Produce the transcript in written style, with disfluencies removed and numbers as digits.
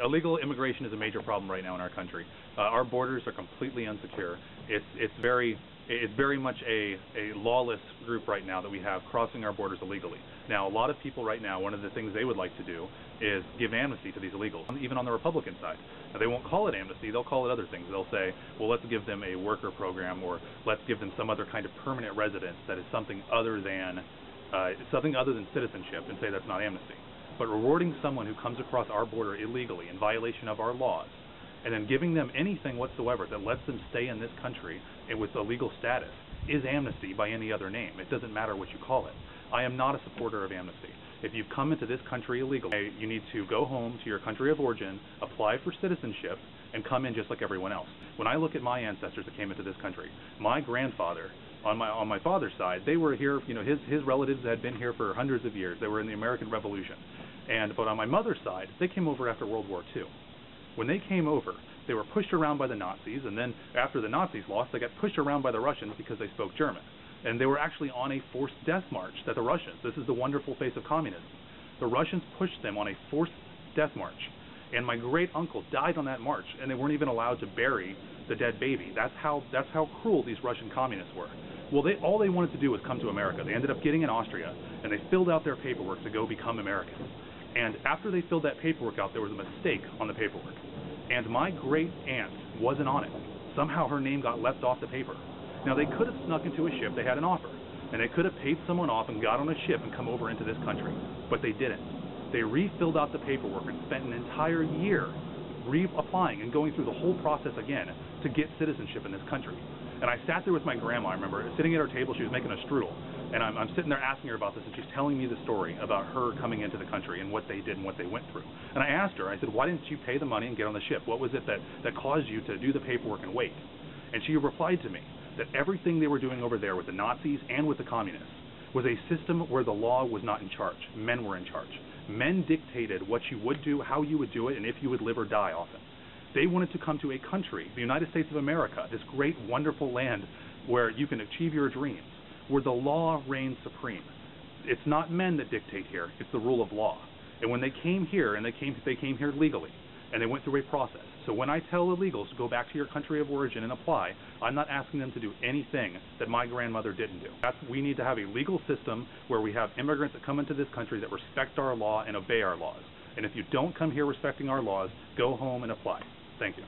Illegal immigration is a major problem right now in our country. Our borders are completely insecure. It's very much a lawless group right now that we have crossing our borders illegally. Now, a lot of people right now, one of the things they would like to do is give amnesty to these illegals, even on the Republican side. Now, they won't call it amnesty, they'll call it other things. They'll say, well, let's give them a worker program, or let's give them some other kind of permanent residence that is something other than citizenship, and say that's not amnesty. But rewarding someone who comes across our border illegally in violation of our laws, and then giving them anything whatsoever that lets them stay in this country and with a legal status, is amnesty by any other name. It doesn't matter what you call it. I am not a supporter of amnesty. If you've come into this country illegally, you need to go home to your country of origin, apply for citizenship, and come in just like everyone else. When I look at my ancestors that came into this country, my grandfather, on my father's side, they were here, his relatives had been here for hundreds of years. They were in the American Revolution. But on my mother's side, they came over after World War II. When they came over, they were pushed around by the Nazis, and then after the Nazis lost, they got pushed around by the Russians because they spoke German. And they were actually on a forced death march that the Russians, this is the wonderful face of communism, the Russians pushed them on a forced death march. And my great uncle died on that march, and they weren't even allowed to bury the dead baby. That's how cruel these Russian communists were. Well, all they wanted to do was come to America. They ended up getting in Austria, and they filled out their paperwork to go become Americans. And after they filled that paperwork out, there was a mistake on the paperwork. And my great aunt wasn't on it. Somehow her name got left off the paper. Now, they could have snuck into a ship. They had an offer. And they could have paid someone off and got on a ship and come over into this country. But they didn't. They refilled out the paperwork and spent an entire year reapplying and going through the whole process again to get citizenship in this country. And I sat there with my grandma, I remember, sitting at her table. She was making a strudel. And I'm sitting there asking her about this, and she's telling me the story about her coming into the country and what they did and what they went through. And I asked her, I said, why didn't you pay the money and get on the ship? What was it that caused you to do the paperwork and wait? And she replied to me that everything they were doing over there with the Nazis and with the communists was a system where the law was not in charge. Men were in charge. Men dictated what you would do, how you would do it, and if you would live or die often. They wanted to come to a country, the United States of America, this great, wonderful land where you can achieve your dreams, where the law reigns supreme. It's not men that dictate here, it's the rule of law. And when they came here, and they came here legally, and they went through a process. So when I tell illegals to go back to your country of origin and apply, I'm not asking them to do anything that my grandmother didn't do. We need to have a legal system where we have immigrants that come into this country that respect our law and obey our laws. And if you don't come here respecting our laws, go home and apply. Thank you.